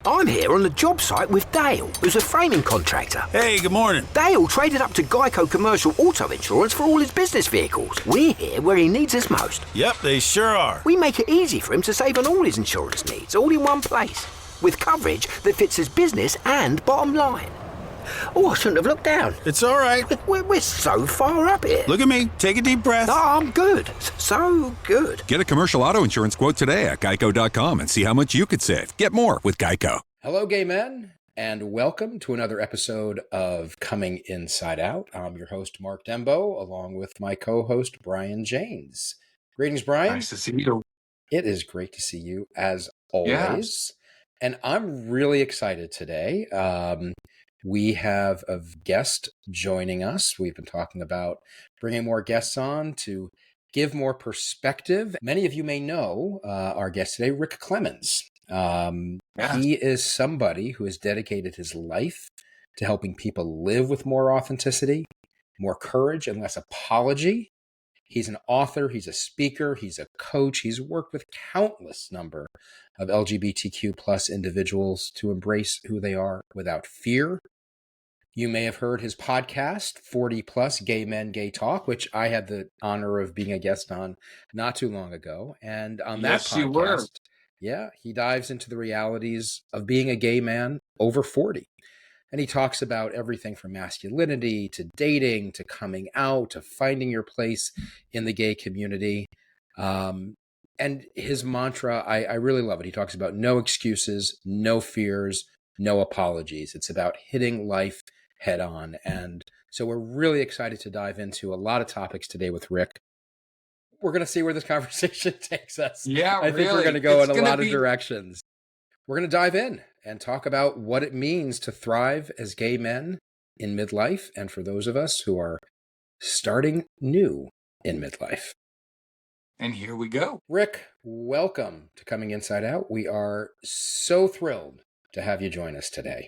I'm here on the job site with Dale, who's a framing contractor. Hey, good morning. Dale traded up to Geico Commercial Auto Insurance for all his business vehicles. We're here where he needs us most. Yep, they sure are. We make it easy for him to save on all his insurance needs, all in one place, with coverage that fits his business and bottom line. Oh, I shouldn't have looked down. It's all right. We're so far up here. Look at me. Take a deep breath. Oh, I'm good. So good. Get a commercial auto insurance quote today at geico.com and see how much you could save. Get more with Geico. Hello, gay men, and welcome to another episode of Coming Inside Out. I'm your host, Mark Dembo, along with my co-host, Brian Janes. Greetings, Brian. Nice to see you. It is great to see you, as always. Yeah. And I'm really excited today. We have a guest joining us. We've been talking about bringing more guests on to give more perspective. Many of you may know our guest today, Rick Clemons. He is somebody who has dedicated his life to helping people live with more authenticity, more courage, and less apology. He's an author, he's a speaker, he's a coach. He's worked with countless number of LGBTQ plus individuals to embrace who they are without fear. You may have heard his podcast, 40 Plus Gay Men, Gay Talk, which I had the honor of being a guest on not too long ago. And on that podcast, you were. Yeah, he dives into the realities of being a gay man over 40. And he talks about everything from masculinity to dating to coming out to finding your place in the gay community. And his mantra, I really love it. He talks about no excuses, no fears, no apologies. It's about hitting life head on. And so we're really excited to dive into a lot of topics today with Rick. We're going to see where this conversation takes us. Yeah, I think we're going to go in a lot of directions. We're going to dive in and talk about what it means to thrive as gay men in midlife, and for those of us who are starting new in midlife. And here we go. Rick, welcome to Coming Inside Out. We are so thrilled to have you join us today.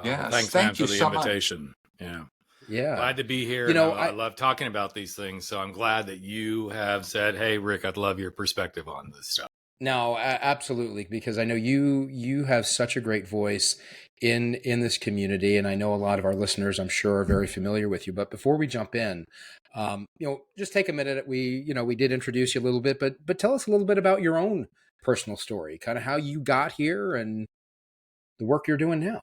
Yes, Thanks, thank man, you for the so invitation. much. Yeah. Glad to be here. You know, I love talking about these things. So I'm glad that you have said, hey, Rick, I'd love your perspective on this stuff. No, absolutely, because I know you have such a great voice in this community, and I know a lot of our listeners, I'm sure, are very familiar with you. But before we jump in, just take a minute. We did introduce you a little bit, but tell us a little bit about your own personal story, kind of how you got here and the work you're doing now.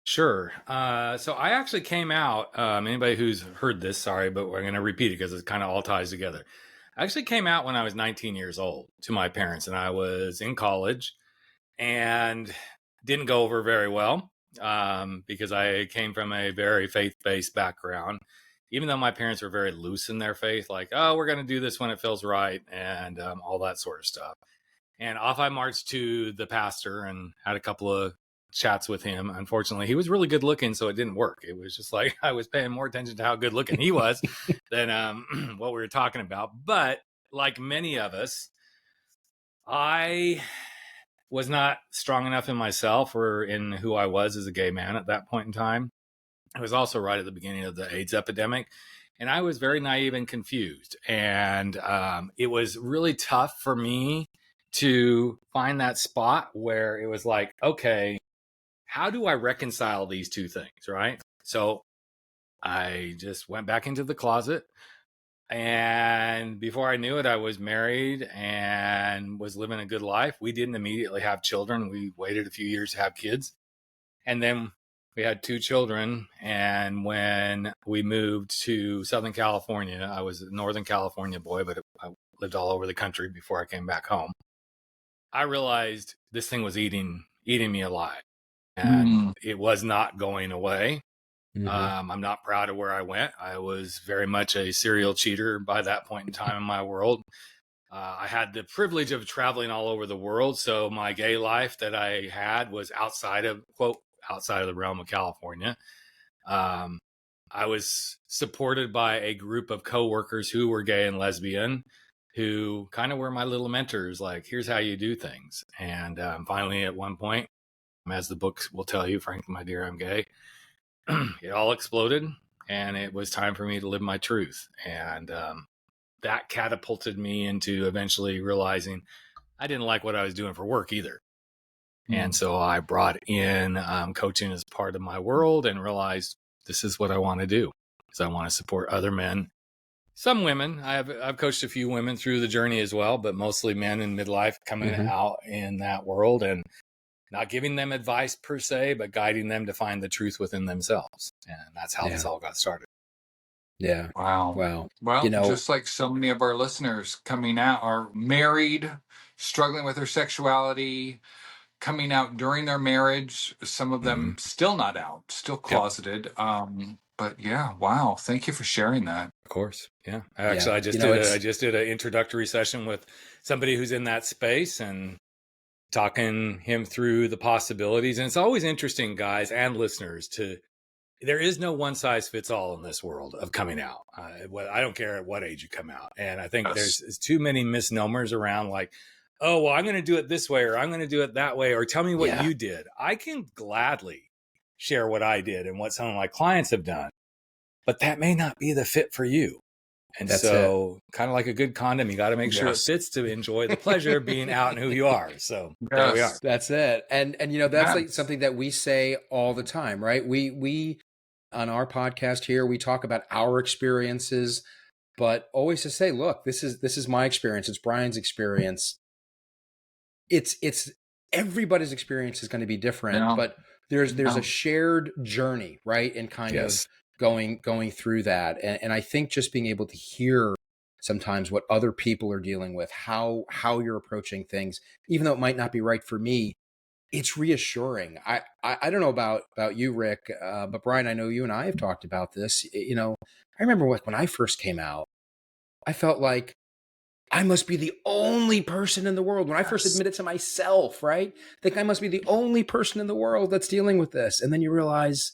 Sure. So I actually came out, anybody who's heard this, sorry, but we're going to repeat it because it kind of all ties together. I actually came out when I was 19 years old to my parents, and I was in college and didn't go over very well because I came from a very faith-based background, even though my parents were very loose in their faith, like, oh, we're going to do this when it feels right and all that sort of stuff. And off I marched to the pastor and had a couple of chats with him. Unfortunately, he was really good looking, so it didn't work. It was just like I was paying more attention to how good looking he was than what we were talking about. But like many of us, I was not strong enough in myself or in who I was as a gay man at that point in time. It was also right at the beginning of the AIDS epidemic, and I was very naive and confused. And it was really tough for me to find that spot where it was like, okay, how do I reconcile these two things, right? So I just went back into the closet, and before I knew it, I was married and was living a good life. We didn't immediately have children. We waited a few years to have kids. And then we had 2 children. And when we moved to Southern California, I was a Northern California boy, but I lived all over the country before I came back home. I realized this thing was eating me alive. And it was not going away. I'm not proud of where I went. I was very much a serial cheater by that point in time in my world. I had the privilege of traveling all over the world. So my gay life that I had was outside of the realm of California. I was supported by a group of coworkers who were gay and lesbian, who kind of were my little mentors, like, here's how you do things. And finally, at one point, as the book will tell you, frankly, my dear, I'm gay. It all exploded, and it was time for me to live my truth. And that catapulted me into eventually realizing I didn't like what I was doing for work either. And so I brought in coaching as part of my world and realized this is what I want to do, because I want to support other men. Some women. I've coached a few women through the journey as well, but mostly men in midlife coming out in that world, and not giving them advice per se, but guiding them to find the truth within themselves. And that's how this all got started. Yeah. Wow. Well, just like so many of our listeners coming out are married, struggling with their sexuality, coming out during their marriage, some of them still not out, still closeted. But yeah, wow. Thank you for sharing that. Of course. Yeah. Actually, I just did an introductory session with somebody who's in that space and talking him through the possibilities. And it's always interesting, guys and listeners, there is no one size fits all in this world of coming out. I don't care at what age you come out. And I think there's too many misnomers around, like, oh, well, I'm going to do it this way, or I'm going to do it that way, or tell me what you did. I can gladly share what I did and what some of my clients have done, but that may not be the fit for you. And so kind of like a good condom, you got to make sure it fits to enjoy the pleasure of being out and who you are. So there we are. That's it. And that's like something that we say all the time, right? We on our podcast here, we talk about our experiences, but always to say, look, this is my experience. It's Brian's experience. It's everybody's experience is going to be different, but there's a shared journey, right? And kind of going through that. And I think just being able to hear sometimes what other people are dealing with, how you're approaching things, even though it might not be right for me, it's reassuring. I don't know about you, Rick, but Brian, I know you and I have talked about this. I remember when I first came out, I felt like I must be the only person in the world. When I first admitted to myself, right? I think I must be the only person in the world that's dealing with this. And then you realize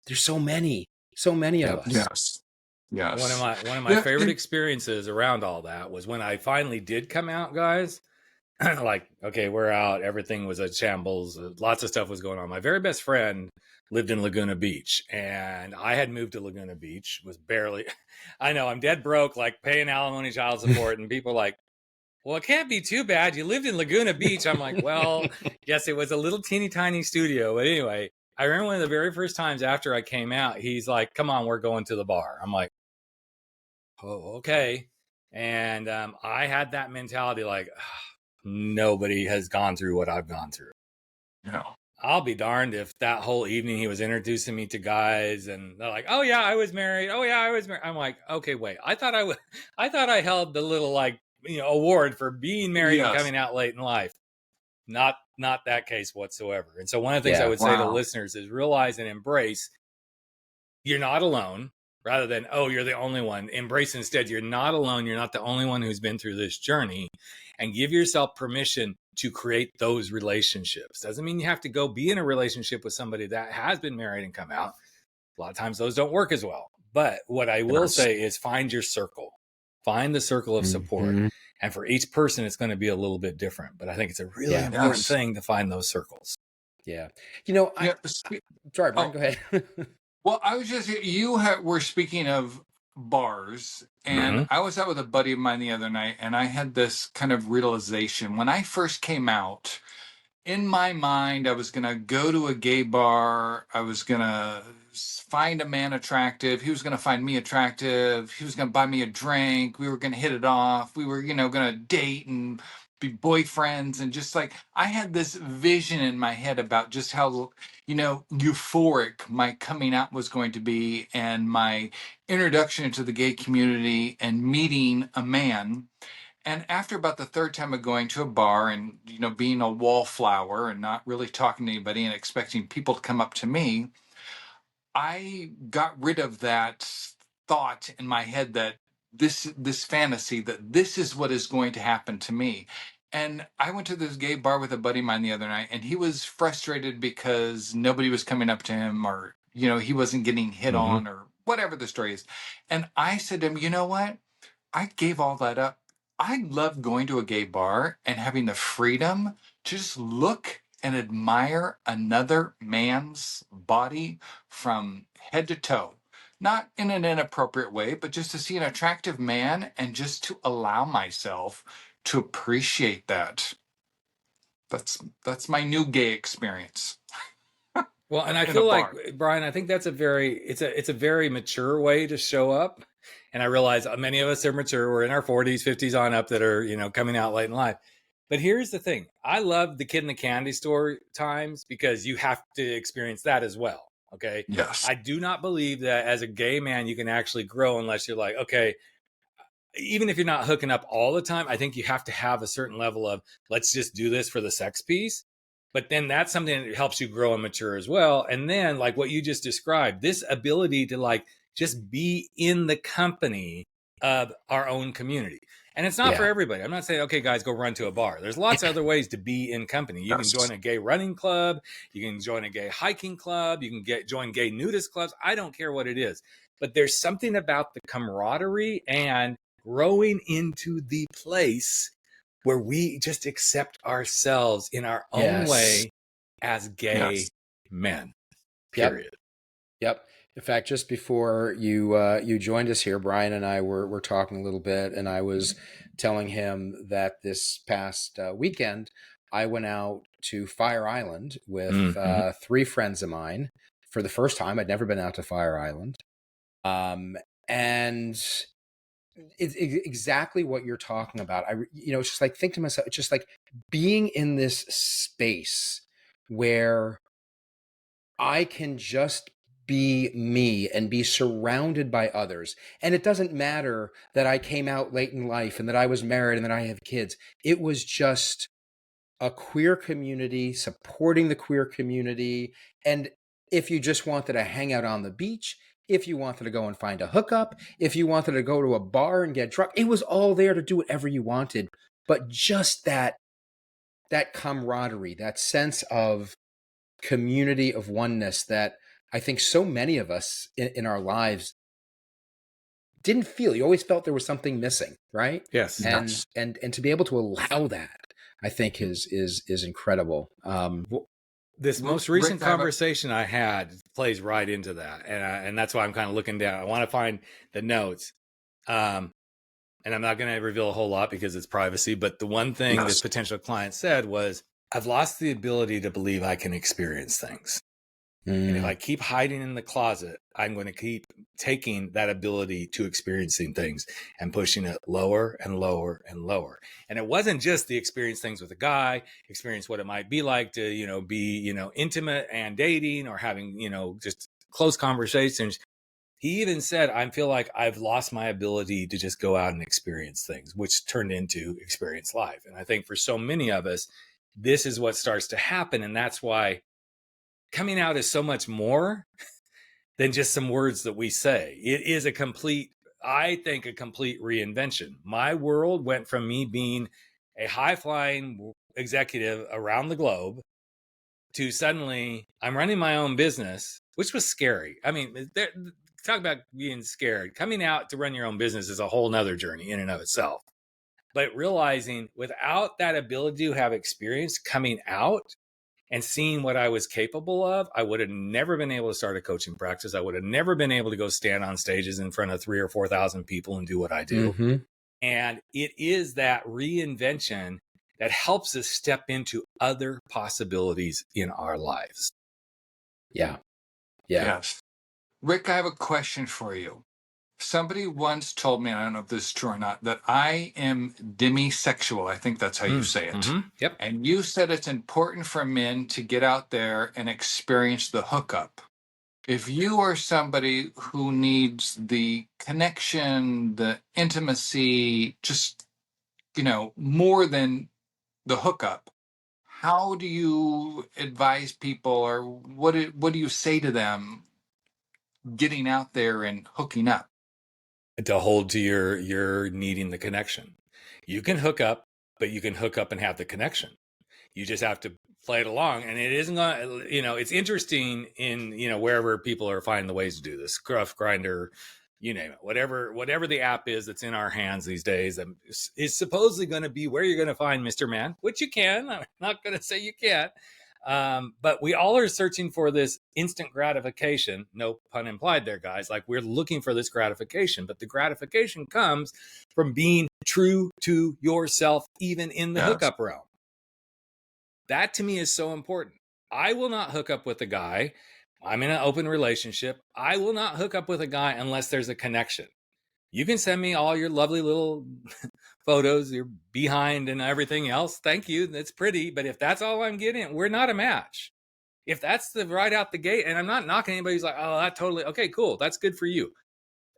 there's so many of us. Yes. One of my favorite experiences around all that was when I finally did come out, guys. Like, okay, we're out. Everything was a shambles. Lots of stuff was going on. My very best friend lived in Laguna Beach, and I had moved to Laguna Beach, I know, I'm dead broke, like paying alimony, child support, and people are like, well, it can't be too bad. You lived in Laguna Beach. I'm like, well, yes, it was a little teeny tiny studio. But anyway, I remember one of the very first times after I came out, he's like, come on, we're going to the bar. I'm like, oh, okay. And I had that mentality like, nobody has gone through what I've gone through. No. I'll be darned if that whole evening he was introducing me to guys and they're like, oh yeah, I was married. Oh yeah, I was married. I'm like, okay, wait, I thought I held the little award for being married and coming out late in life. Not that case whatsoever. And so one of the things I would say to listeners is realize and embrace you're not alone, rather than, oh, you're the only one. Embrace instead, you're not alone. You're not the only one who's been through this journey, and give yourself permission to create those relationships. Doesn't mean you have to go be in a relationship with somebody that has been married and come out. A lot of times those don't work as well. But what I will say is find your circle. Find the circle of support. And for each person, it's going to be a little bit different. But I think it's a really important thing to find those circles. Yeah. Sorry, Brian, go ahead. Well, I was just, were speaking of bars, and I was out with a buddy of mine the other night, and I had this kind of realization. When I first came out, in my mind, I was going to go to a gay bar. I was going to find a man attractive. He was going to find me attractive. He was going to buy me a drink. We were going to hit it off. We were, going to date and be boyfriends. And just like, I had this vision in my head about just how, euphoric my coming out was going to be and my introduction into the gay community and meeting a man. And after about the third time of going to a bar and, being a wallflower and not really talking to anybody and expecting people to come up to me, I got rid of that thought in my head that this fantasy that this is what is going to happen to me. And I went to this gay bar with a buddy of mine the other night, and he was frustrated because nobody was coming up to him, or, he wasn't getting hit on, or whatever the story is. And I said to him, you know what? I gave all that up. I love going to a gay bar and having the freedom to just look and admire another man's body from head to toe. Not in an inappropriate way, but just to see an attractive man and just to allow myself to appreciate that. That's my new gay experience. Well, and I In a feel bar. like, Brian, I think that's it's a very mature way to show up. And I realize many of us are mature. We're in our 40s, 50s on up that are, coming out late in life. But here's the thing. I love the kid in the candy store times because you have to experience that as well. Okay. Yes. I do not believe that as a gay man, you can actually grow unless you're like, okay, even if you're not hooking up all the time, I think you have to have a certain level of let's just do this for the sex piece. But then that's something that helps you grow and mature as well. And then like what you just described, this ability to like just be in the company of our own community. And it's not for Yeah. everybody. I'm not saying, okay, guys, go run to a bar. There's lots of other ways to be in company. You can join a gay running club. You can join a gay hiking club. You can join gay nudist clubs. I don't care what it is. But there's something about the camaraderie and growing into the place where we just accept ourselves in our own way as gay men. Period. Yep. In fact, just before you joined us here, Brian and I were talking a little bit, and I was telling him that this past weekend I went out to Fire Island with 3 friends of mine for the first time. I'd never been out to Fire Island, and it's exactly what you're talking about. It's just like think to myself, it's just like being in this space where I can just be me and be surrounded by others. And it doesn't matter that I came out late in life and that I was married and that I have kids. It was just a queer community supporting the queer community. And if you just wanted to hang out on the beach, if you wanted to go and find a hookup, if you wanted to go to a bar and get drunk, it was all there to do whatever you wanted. But just that camaraderie, that sense of community of oneness that I think so many of us in our lives didn't feel. You always felt there was something missing, right? Yes. And to be able to allow that, I think is incredible. This most recent conversation I had plays right into that, and that's why I'm kind of looking down. I want to find the notes, and I'm not going to reveal a whole lot because it's privacy. But the one thing this potential client said was, "I've lost the ability to believe I can experience things." And if I keep hiding in the closet, I'm going to keep taking that ability to experiencing things and pushing it lower and lower and lower. And it wasn't just the experience things with a guy, experience what it might be like to, be, intimate and dating or having, just close conversations. He even said, I feel like I've lost my ability to just go out and experience things, which turned into experience life. And I think for so many of us, this is what starts to happen. And that's why coming out is so much more than just some words that we say. It is a complete reinvention. My world went from me being a high-flying executive around the globe to suddenly I'm running my own business, which was scary. I mean, talk about being scared. Coming out to run your own business is a whole nother journey in and of itself. But realizing without that ability to have experience coming out, and seeing what I was capable of, I would have never been able to start a coaching practice. I would have never been able to go stand on stages in front of 3,000 or 4,000 people and do what I do. And it is that reinvention that helps us step into other possibilities in our lives. Yeah. Yes. Rick, I have a question for you. Somebody once told me, I don't know if this is true or not, that I am demisexual. I think that's how you say it. Yep. And you said it's important for men to get out there and experience the hookup. If you are somebody who needs the connection, the intimacy, just, more than the hookup, how do you advise people, or what do you say to them getting out there and hooking up? To hold to your needing the connection. You can hook up, but you can hook up and have the connection. You just have to play it along. And it isn't going to, it's interesting in, wherever people are finding the ways to do this, Scruff, Grinder, you name it, whatever the app is that's in our hands these days, is supposedly going to be where you're going to find Mr. Man, which you can. I'm not going to say you can't. But we all are searching for this instant gratification. No pun implied there, guys. Like we're looking for this gratification, but the gratification comes from being true to yourself, even in the hookup realm. That to me is so important. I will not hook up with a guy. I'm in an open relationship. I will not hook up with a guy unless there's a connection. You can send me all your lovely little photos, your behind and everything else. Thank you. That's pretty. But if that's all I'm getting, we're not a match. If that's the right out the gate, and I'm not knocking anybody who's like, oh, that totally, okay, cool. That's good for you.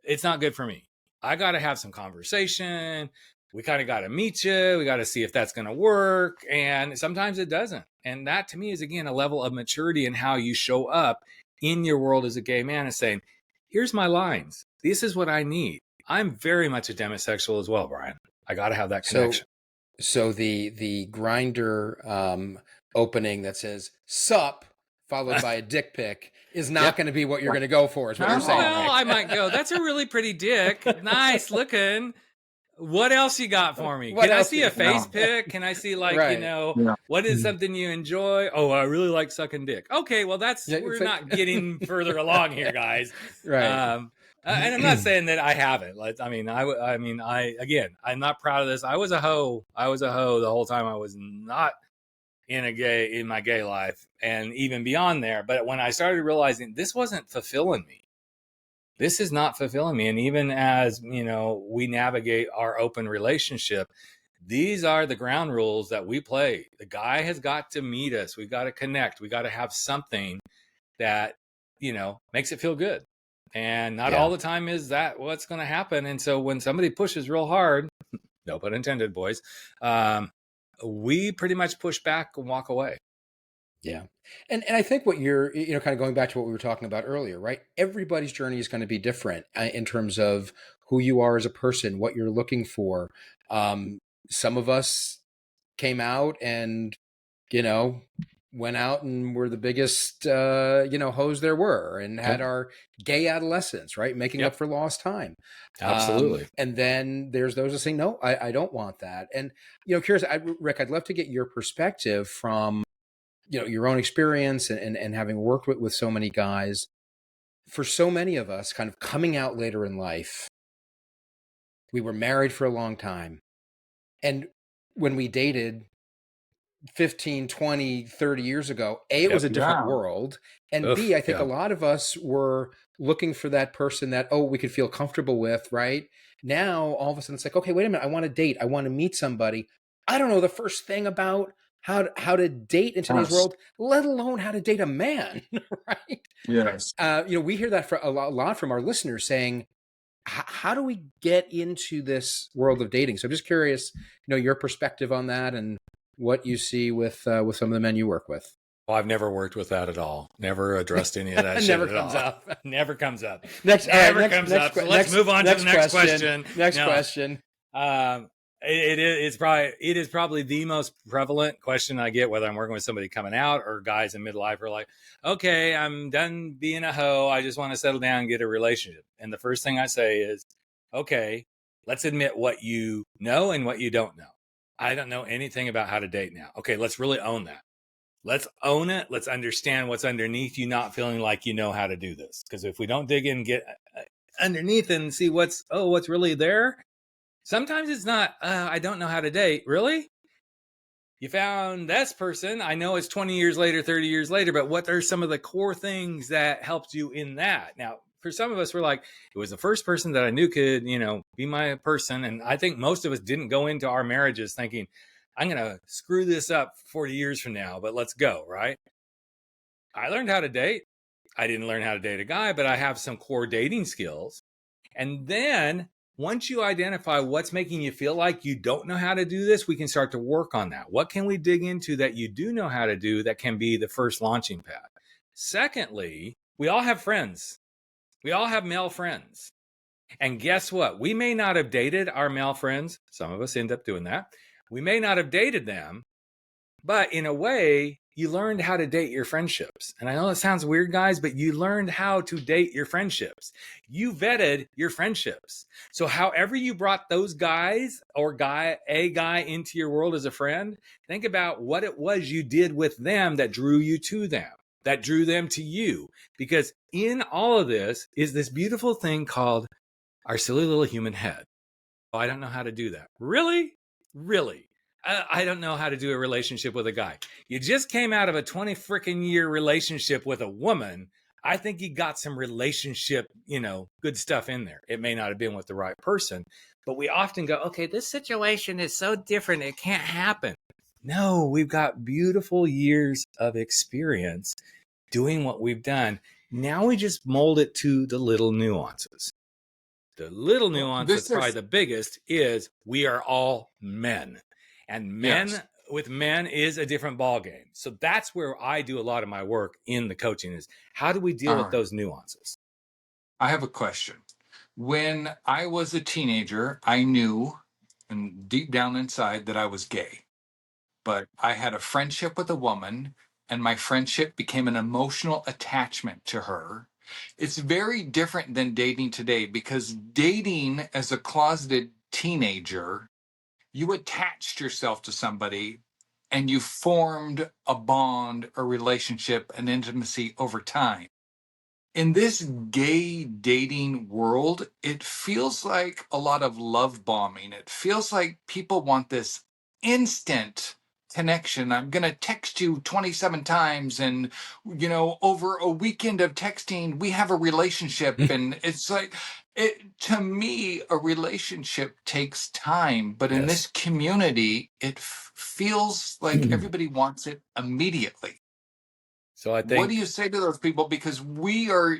It's not good for me. I got to have some conversation. We kind of got to meet you. We got to see if that's going to work. And sometimes it doesn't. And that to me is, again, a level of maturity in how you show up in your world as a gay man, and saying, here's my lines. This is what I need. I'm very much a demisexual as well, Brian. I got to have that connection. So the grinder opening that says "sup" followed by a dick pic is not going to be what you're going to go for. Is what you're saying? Well, right? I might go, that's a really pretty dick. Nice looking. What else you got for me? Can I see a face pic? Can I see, like, what is something you enjoy? Oh, I really like sucking dick. Okay, well, we're not getting further along here, guys. Right. And I'm not saying that I haven't. Again, I'm not proud of this. I was a hoe. The whole time I was not in my gay life, and even beyond there. But when I started realizing this wasn't fulfilling me, this is not fulfilling me. And even as, we navigate our open relationship, these are the ground rules that we play. The guy has got to meet us. We've got to connect. We got to have something that, makes it feel good. And not all the time is that what's going to happen. And so when somebody pushes real hard, no pun intended, boys, we pretty much push back and walk away. Yeah. And I think what you're, kind of going back to what we were talking about earlier, right? Everybody's journey is going to be different in terms of who you are as a person, what you're looking for. Some of us came out and, went out and were the biggest, hoes there were, and had our gay adolescence, right? Making up for lost time. Absolutely. And then there's those that say, no, I don't want that. And, curious, Rick, I'd love to get your perspective from, your own experience and having worked with so many guys. For so many of us kind of coming out later in life, we were married for a long time. And when we dated 15, 20, 30 years ago, A, it was a different world. And B, I think a lot of us were looking for that person that, we could feel comfortable with, right? Now, all of a sudden, it's like, okay, wait a minute. I want to date. I want to meet somebody. I don't know the first thing about how to date in today's world, let alone how to date a man, right? Yes. We hear that a lot from our listeners saying, how do we get into this world of dating? So I'm just curious, your perspective on that and what you see with some of the men you work with. Well, I've never worked with that at all. Never addressed any of that shit Never at comes all. up. Never comes up. Next up. So let's move on to the next question. Next question. It is probably the most prevalent question I get, whether I'm working with somebody coming out or guys in midlife are like, okay, I'm done being a hoe. I just want to settle down and get a relationship. And the first thing I say is, okay, let's admit what you know and what you don't know. I don't know anything about how to date now. Okay, let's really own that. Let's own it. Let's understand what's underneath you not feeling like you know how to do this. Because if we don't dig in and get underneath and see what's really there, sometimes it's not, I don't know how to date. Really? You found this person. I know it's 20 years later, 30 years later, but what are some of the core things that helped you in that? Now, for some of us, we're like, it was the first person that I knew could, be my person. And I think most of us didn't go into our marriages thinking, I'm going to screw this up 40 years from now, but let's go, right? I learned how to date. I didn't learn how to date a guy, but I have some core dating skills. And then once you identify what's making you feel like you don't know how to do this, we can start to work on that. What can we dig into that you do know how to do that can be the first launching pad? Secondly, we all have friends. We all have male friends. And guess what? We may not have dated our male friends. Some of us end up doing that. We may not have dated them, but in a way, you learned how to date your friendships. And I know it sounds weird, guys, but you learned how to date your friendships. You vetted your friendships. So however you brought those guys or a guy into your world as a friend, think about what it was you did with them that drew you to them, that drew them to you. Because in all of this is this beautiful thing called our silly little human head. Oh, I don't know how to do that. Really? Really? I don't know how to do a relationship with a guy. You just came out of a 20 freaking year relationship with a woman. I think you got some relationship, good stuff in there. It may not have been with the right person, but we often go, okay, this situation is so different. It can't happen. No, we've got beautiful years of experience doing what we've done. Now we just mold it to the little nuances. The little nuance that's probably the biggest is we are all men. And men with men is a different ballgame. So that's where I do a lot of my work in the coaching is how do we deal with those nuances? I have a question. When I was a teenager, I knew and deep down inside that I was gay. But I had a friendship with a woman, and my friendship became an emotional attachment to her. It's very different than dating today because dating as a closeted teenager, you attached yourself to somebody and you formed a bond, a relationship, an intimacy over time. In this gay dating world, it feels like a lot of love bombing. It feels like people want this instant connection. I'm going to text you 27 times and, over a weekend of texting, we have a relationship. And it's like, to me, a relationship takes time. But in this community, it feels like everybody wants it immediately. So I think, what do you say to those people? Because we are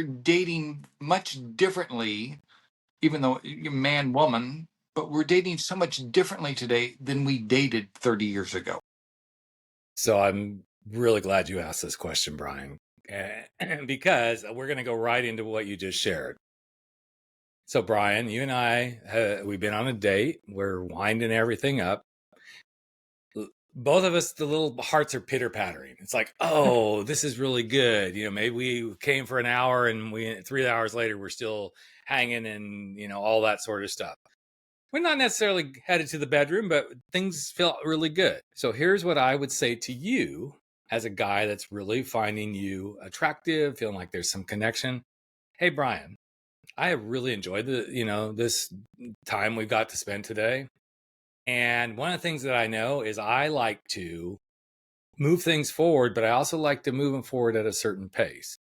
dating much differently, even though you're man, woman, but we're dating so much differently today than we dated 30 years ago. So I'm really glad you asked this question, Brian, because we're going to go right into what you just shared. So Brian, you and I, we've been on a date. We're winding everything up. Both of us, the little hearts are pitter pattering. It's like, oh, this is really good. Maybe we came for an hour and 3 hours later, we're still hanging and, all that sort of stuff. We're not necessarily headed to the bedroom, but things felt really good. So here's what I would say to you as a guy that's really finding you attractive, feeling like there's some connection. Hey, Brian, I have really enjoyed this time we've got to spend today. And one of the things that I know is I like to move things forward, but I also like to move them forward at a certain pace.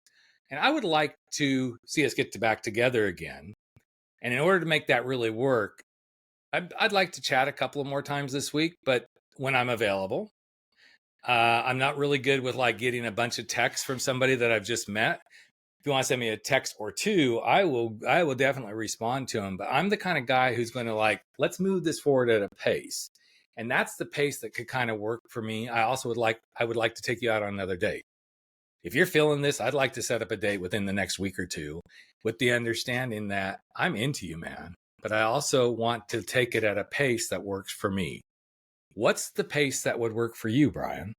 And I would like to see us get back together again. And in order to make that really work, I'd like to chat a couple of more times this week, but when I'm available. I'm not really good with getting a bunch of texts from somebody that I've just met. If you want to send me a text or two, I will definitely respond to them. But I'm the kind of guy who's going to let's move this forward at a pace. And that's the pace that could kind of work for me. I would like to take you out on another date. If you're feeling this, I'd like to set up a date within the next week or two with the understanding that I'm into you, man. But I also want to take it at a pace that works for me. What's the pace that would work for you, Brian?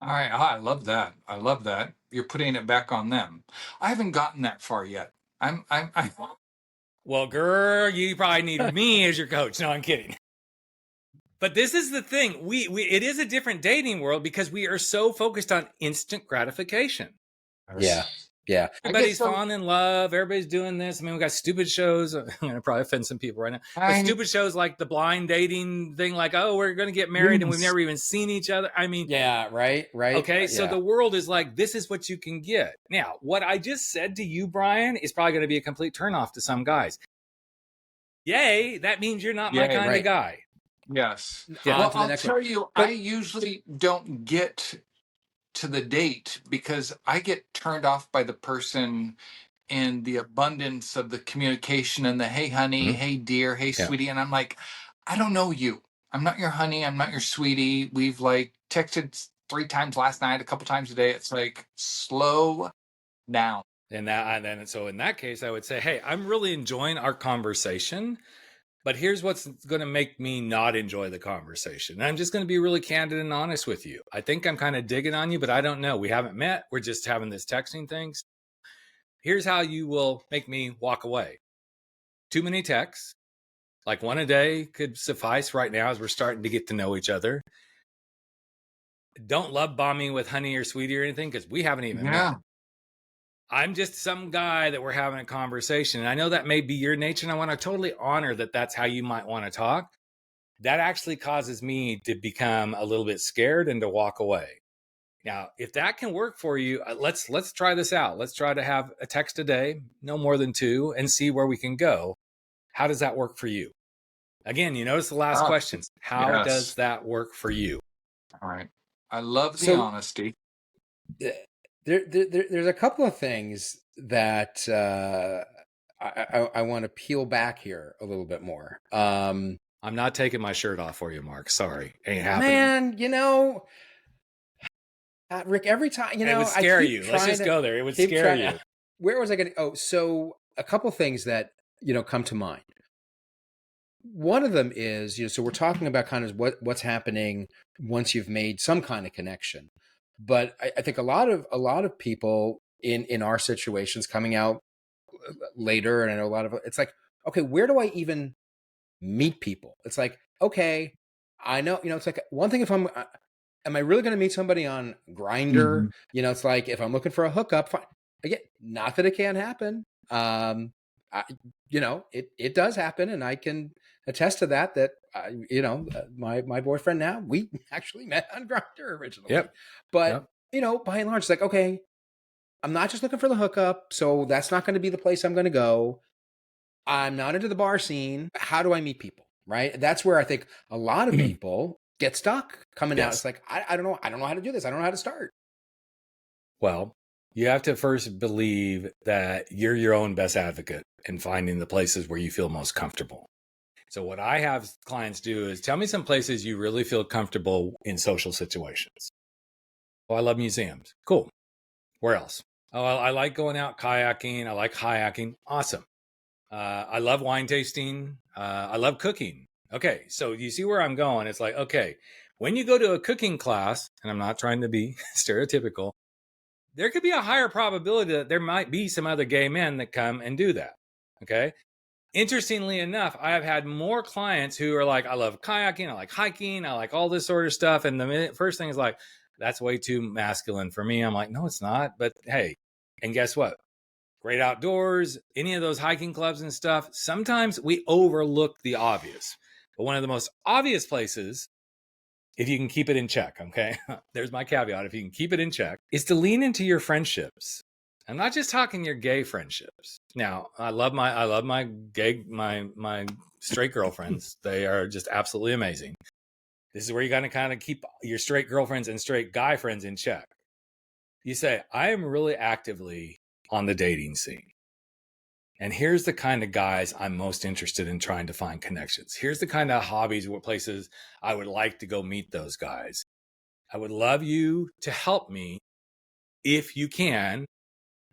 All right. I love that. I love that. You're putting it back on them. I haven't gotten that far yet. Well, girl, you probably need me as your coach. No, I'm kidding. But this is the thing. It is a different dating world because we are so focused on instant gratification. Yeah. Everybody's falling in love. Everybody's doing this. I mean, we got stupid shows. I'm going to probably offend some people right now. But stupid shows like the blind dating thing, we're going to get married and we've never even seen each other. I mean, yeah, right. Okay, so the world is this is what you can get. Now, what I just said to you, Brian, is probably going to be a complete turnoff to some guys. Yay, that means you're not my kind of guy. Yes. Yeah. Well, I'll tell you, I usually don't get to the date because I get turned off by the person and the abundance of the communication and the hey honey, hey dear, hey sweetie, and I'm like, I don't know you. I'm not your honey, I'm not your sweetie. We've texted 3 times last night, a couple times a day. It's slow down. So in that case, I would say, hey, I'm really enjoying our conversation, but here's what's going to make me not enjoy the conversation. And I'm just going to be really candid and honest with you. I think I'm kind of digging on you, but I don't know. We haven't met. We're just having this texting thing. Here's how you will make me walk away. Too many texts, one a day could suffice right now as we're starting to get to know each other. Don't love bomb me with honey or sweetie or anything because we haven't even met. I'm just some guy that we're having a conversation. And I know that may be your nature, and I want to totally honor that that's how you might want to talk. that actually causes me to become a little bit scared and to walk away. Now, if that can work for you, let's try this out. Let's try to have a text a day, no more than 2, and see where we can go. How does that work for you? Again, you notice the last question. How does that work for you? All right. I love the honesty. There's a couple of things that I want to peel back here a little bit more. I'm not taking my shirt off for you, Mark. Sorry. Ain't happening. Man, Rick, every time, it would scare you. Let's just go there. It would scare you. Where was I going to? Oh, so a couple things that, come to mind. One of them is, so we're talking about kind of what's happening once you've made some kind of connection. But I think a lot of people in our situations coming out later, and I know a lot of it's like, okay, where do I even meet people? It's like, okay, I know, it's like one thing if am I really going to meet somebody on Grindr? It's like if I'm looking for a hookup, fine. Again, not that it can't happen. It does happen, and I can attest to that. My boyfriend now, we actually met on Grindr originally. Yep. But by and large, it's like, okay, I'm not just looking for the hookup, so that's not going to be the place I'm going to go. I'm not into the bar scene. How do I meet people? Right. That's where I think a lot of people get stuck coming out. It's like, I don't know. I don't know how to do this. I don't know how to start. Well, you have to first believe that you're your own best advocate in finding the places where you feel most comfortable. So what I have clients do is tell me some places you really feel comfortable in social situations. Oh, I love museums. Cool. Where else? Oh, I like going out kayaking. I like kayaking. Awesome. I love wine tasting. I love cooking. Okay, so you see where I'm going. It's like, okay, when you go to a cooking class, and I'm not trying to be stereotypical, there could be a higher probability that there might be some other gay men that come and do that. Okay. Interestingly enough, I have had more clients who are like, I love kayaking. I like hiking. I like all this sort of stuff. And the first thing is like, that's way too masculine for me. I'm like, no, it's not. But hey, and guess what? Great outdoors, any of those hiking clubs and stuff. Sometimes we overlook the obvious. But one of the most obvious places, if you can keep it in check, okay? There's my caveat. If you can keep it in check, is to lean into your friendships. I'm not just talking your gay friendships. Now, I love my gay, my straight girlfriends. They are just absolutely amazing. This is where you got to kind of keep your straight girlfriends and straight guy friends in check. You say, I am really actively on the dating scene. And here's the kind of guys I'm most interested in trying to find connections. Here's the kind of hobbies or places I would like to go meet those guys. I would love you to help me, if you can,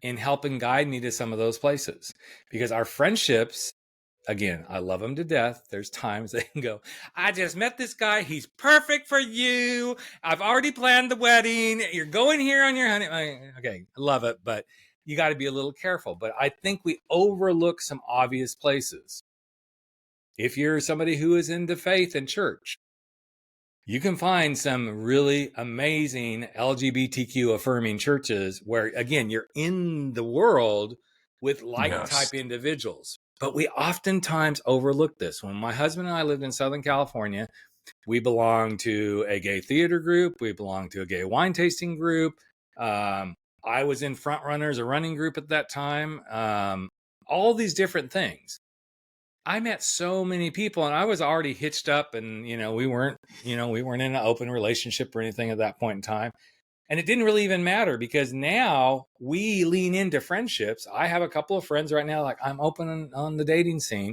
in helping guide me to some of those places. Because our friendships, again, I love them to death. There's times they can go, I just met this guy. He's perfect for you. I've already planned the wedding. You're going here on your honeymoon. Okay, I love it, but you got to be a little careful. But I think we overlook some obvious places. If you're somebody who is into faith and church, you can find some really amazing LGBTQ affirming churches where, again, you're in the world with like-type individuals. But we oftentimes overlook this. When my husband and I lived in Southern California, we belonged to a gay theater group. We belonged to a gay wine tasting group. I was in Front Runners, a running group at that time. All these different things. I met so many people, and I was already hitched up, and we weren't in an open relationship or anything at that point in time. And it didn't really even matter because now we lean into friendships. I have a couple of friends right now, like I'm open on the dating scene.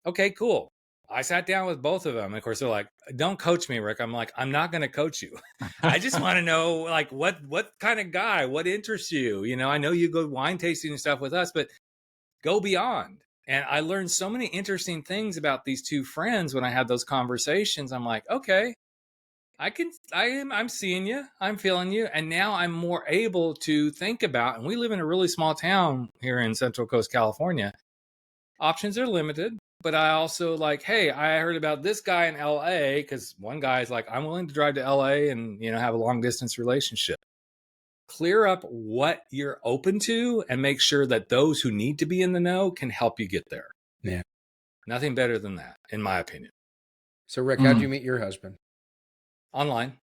Okay, cool. I sat down with both of them. And of course, they're like, don't coach me, Rick. I'm like, I'm not going to coach you. I just want to know, like, what kind of guy, what interests you? I know you go wine tasting and stuff with us, but go beyond. And I learned so many interesting things about these two friends when I had those conversations. I'm like, okay, I'm seeing you, I'm feeling you. And now I'm more able to think about, and we live in a really small town here in Central Coast, California. Options are limited, but I also like, hey, I heard about this guy in LA, because one guy is like, I'm willing to drive to LA and, have a long distance relationship. Clear up what you're open to and make sure that those who need to be in the know can help you get there. Yeah. Nothing better than that, in my opinion. So, Rick, how'd you meet your husband? Online.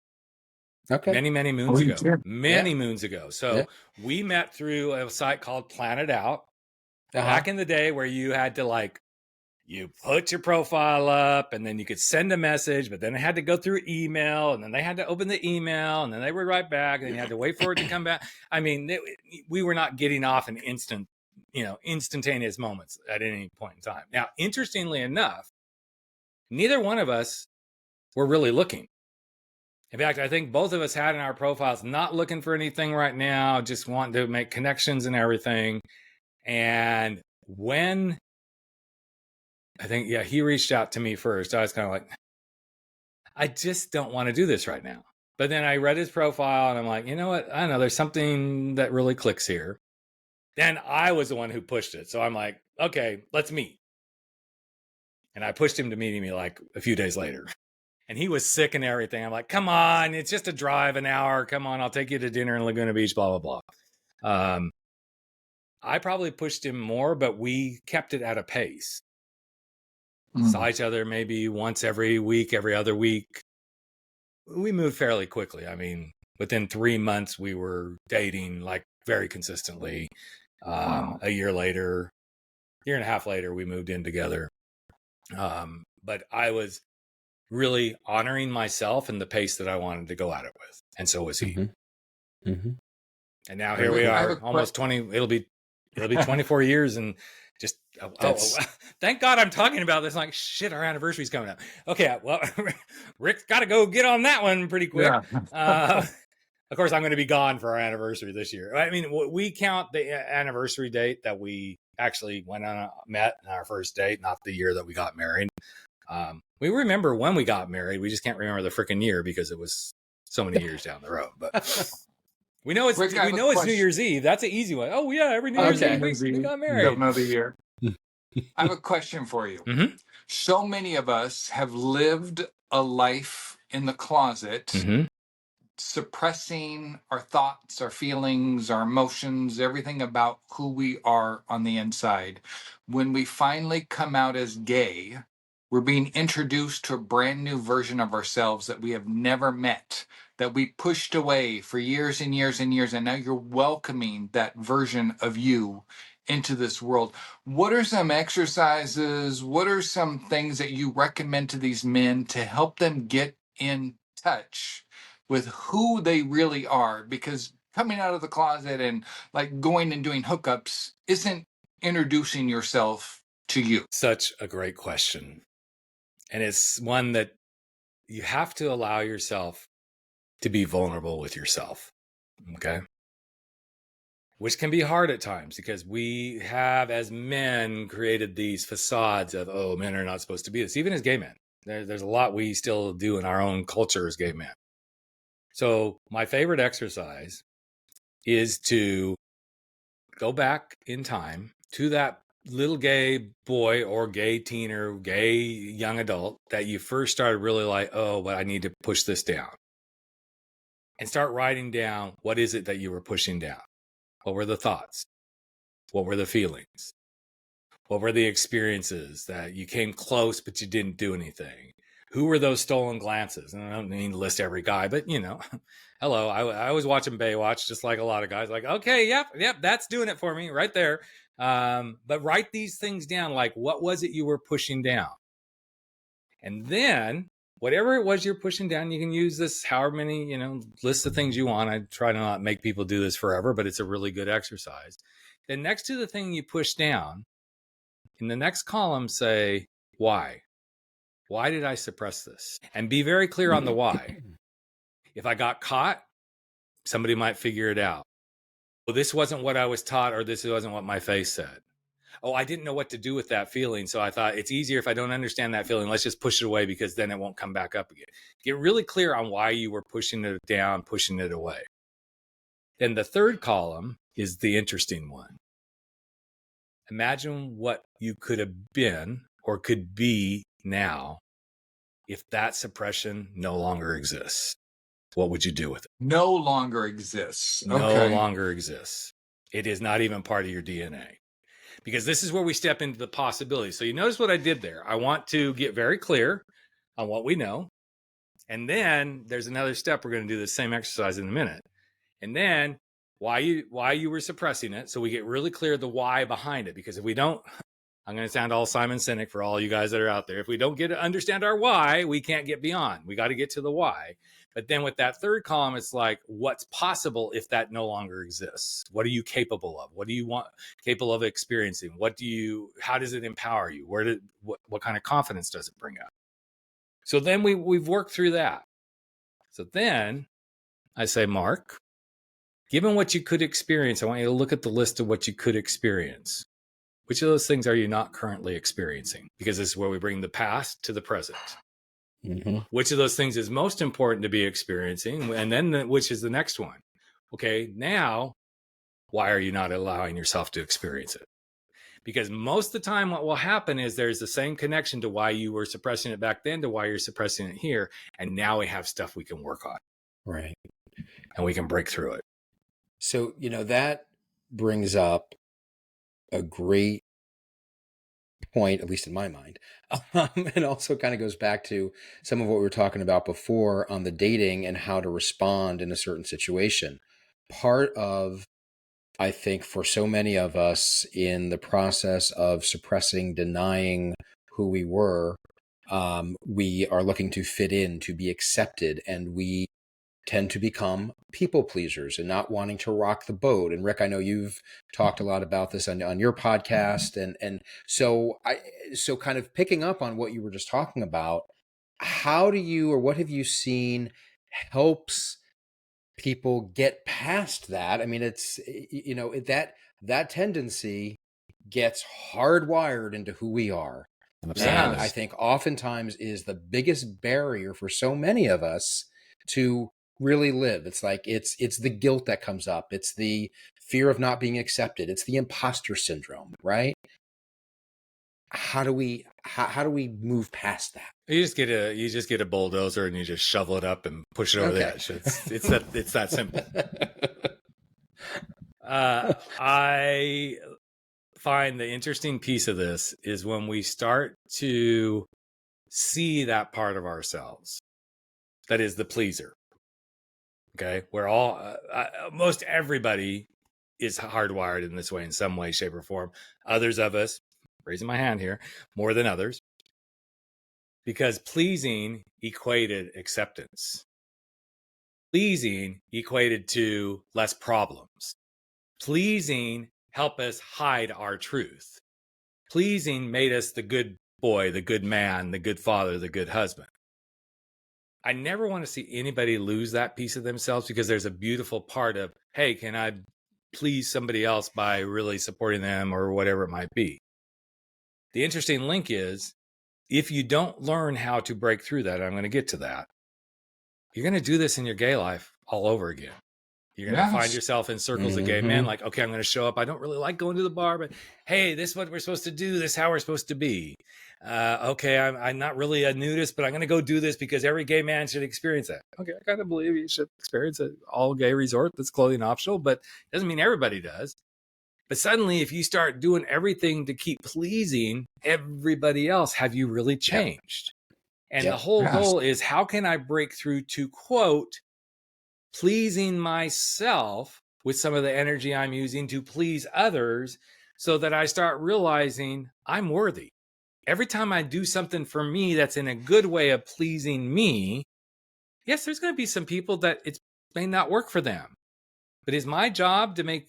Okay. Many moons ago. Many Yeah. moons ago. So we met through a site called Planet Out. Back in the day where you had to like, you put your profile up and then you could send a message, but then it had to go through email and then they had to open the email and then they would write back and then you had to wait for it to come back. I mean, we were not getting off in instantaneous moments at any point in time. Now, interestingly enough, neither one of us were really looking. In fact, I think both of us had in our profiles, not looking for anything right now, just wanting to make connections and everything. And when I think, he reached out to me first, I was kind of like, I just don't want to do this right now. But then I read his profile and I'm like, you know what? I don't know, there's something that really clicks here. Then I was the one who pushed it. So I'm like, okay, let's meet. And I pushed him to meeting me like a few days later. And he was sick and everything. I'm like, come on, it's just a drive, an hour. Come on, I'll take you to dinner in Laguna Beach, blah, blah, blah. I probably pushed him more, but we kept it at a pace. Saw each other maybe once every week, every other week. We moved fairly quickly. I mean, within 3 months, we were dating like very consistently. A year later, year and a half later, we moved in together. But I was really honoring myself and the pace that I wanted to go at it with. And so was he. And now here we are, almost 20, it'll be 24 years and just, thank God I'm talking about this. Like, shit, our anniversary's coming up. Okay, well, Rick's got to go get on that one pretty quick. Of course, I'm going to be gone for our anniversary this year. I mean, we count the anniversary date that we actually met on our first date, not the year that we got married. We remember when we got married. We just can't remember the freaking year because it was so many years down the road. But we know it's New Year's Eve. That's an easy one. Oh yeah, every New Year's Eve we got married. Don't know the year. I have a question for you. So many of us have lived a life in the closet, suppressing our thoughts, our feelings, our emotions, everything about who we are on the inside. When we finally come out as gay, we're being introduced to a brand new version of ourselves that we have never met, that we pushed away for years and years and years, and now you're welcoming that version of you into this world. What are some exercises? What are some things that you recommend to these men to help them get in touch with who they really are? Because coming out of the closet and like going and doing hookups isn't introducing yourself to you. Such a great question. And it's one that you have to allow yourself to be vulnerable with yourself. Okay. Which can be hard at times because we have, as men, created these facades of, oh, men are not supposed to be this, even as gay men. There's a lot we still do in our own culture as gay men. So my favorite exercise is to go back in time to that little gay boy or gay teen or gay young adult that you first started really like, oh, but I need to push this down. And start writing down, what is it that you were pushing down? What were the thoughts? What were the feelings? What were the experiences that you came close, but you didn't do anything? Who were those stolen glances? And I don't mean to list every guy, but hello, I was watching Baywatch, just like a lot of guys, like, okay, yep, that's doing it for me right there. But write these things down, like what was it you were pushing down? And then whatever it was you're pushing down, you can use this however many, lists of things you want. I try to not make people do this forever, but it's a really good exercise. Then next to the thing you push down, in the next column, say, why? Why did I suppress this? And be very clear on the why. If I got caught, somebody might figure it out. Well, this wasn't what I was taught, or this wasn't what my face said. Oh, I didn't know what to do with that feeling. So I thought it's easier if I don't understand that feeling. Let's just push it away because then it won't come back up again. Get really clear on why you were pushing it down, pushing it away. Then the third column is the interesting one. Imagine what you could have been or could be now if that suppression no longer exists. What would you do with it? No longer exists. Okay. No longer exists. It is not even part of your DNA. Because this is where we step into the possibility. So you notice what I did there. I want to get very clear on what we know. And then there's another step. We're going to do the same exercise in a minute. And then why you were suppressing it. So we get really clear the why behind it. Because if we don't, I'm going to sound all Simon Sinek for all you guys that are out there. If we don't get to understand our why, we can't get beyond. We got to get to the why. But then with that third column, it's like, what's possible if that no longer exists? What are you capable of? What do you want capable of experiencing? How does it empower you? What kind of confidence does it bring up? So then we've worked through that. So then I say, Mark, given what you could experience, I want you to look at the list of what you could experience. Which of those things are you not currently experiencing? Because this is where we bring the past to the present. Mm-hmm. Which of those things is most important to be experiencing? And then which is the next one? Okay, now, why are you not allowing yourself to experience it? Because most of the time what will happen is there's the same connection to why you were suppressing it back then to why you're suppressing it here. And now we have stuff we can work on. Right. And we can break through it. So, that brings up a great point, at least in my mind. And also kind of goes back to some of what we were talking about before on the dating and how to respond in a certain situation. Part of, I think, for so many of us in the process of suppressing, denying who we were, we are looking to fit in, to be accepted, and we tend to become people pleasers and not wanting to rock the boat. And Rick, I know you've talked a lot about this on your podcast. And so kind of picking up on what you were just talking about, how do you, or what have you seen helps people get past that? I mean, it's, that tendency gets hardwired into who we are. And I think oftentimes is the biggest barrier for so many of us to really live. It's like, it's the guilt that comes up. It's the fear of not being accepted. It's the imposter syndrome, right? How do we move past that? You just get a bulldozer and you just shovel it up and push it over the edge. It's that simple. I find the interesting piece of this is when we start to see that part of ourselves that is the pleaser. Okay, we're all most everybody is hardwired in this way in some way, shape, or form. Others of us, raising my hand here, more than others, because pleasing equated acceptance. Pleasing equated to less problems. Pleasing helped us hide our truth. Pleasing made us the good boy, the good man, the good father, the good husband. I never want to see anybody lose that piece of themselves, because there's a beautiful part of, hey, can I please somebody else by really supporting them or whatever it might be? The interesting link is, if you don't learn how to break through that, I'm going to get to that, you're going to do this in your gay life all over again. You're going to find yourself in circles of gay men, like, okay, I'm going to show up. I don't really like going to the bar, but hey, this is what we're supposed to do. This is how we're supposed to be. Okay, I'm not really a nudist, but I'm going to go do this because every gay man should experience that. Okay, I kind of believe you should experience an all-gay resort that's clothing optional, but it doesn't mean everybody does. But suddenly, if you start doing everything to keep pleasing everybody else, have you really changed? And the whole goal is, how can I break through to, quote, pleasing myself with some of the energy I'm using to please others, so that I start realizing I'm worthy. Every time I do something for me that's in a good way of pleasing me, yes, there's going to be some people that it may not work for them. But is my job to make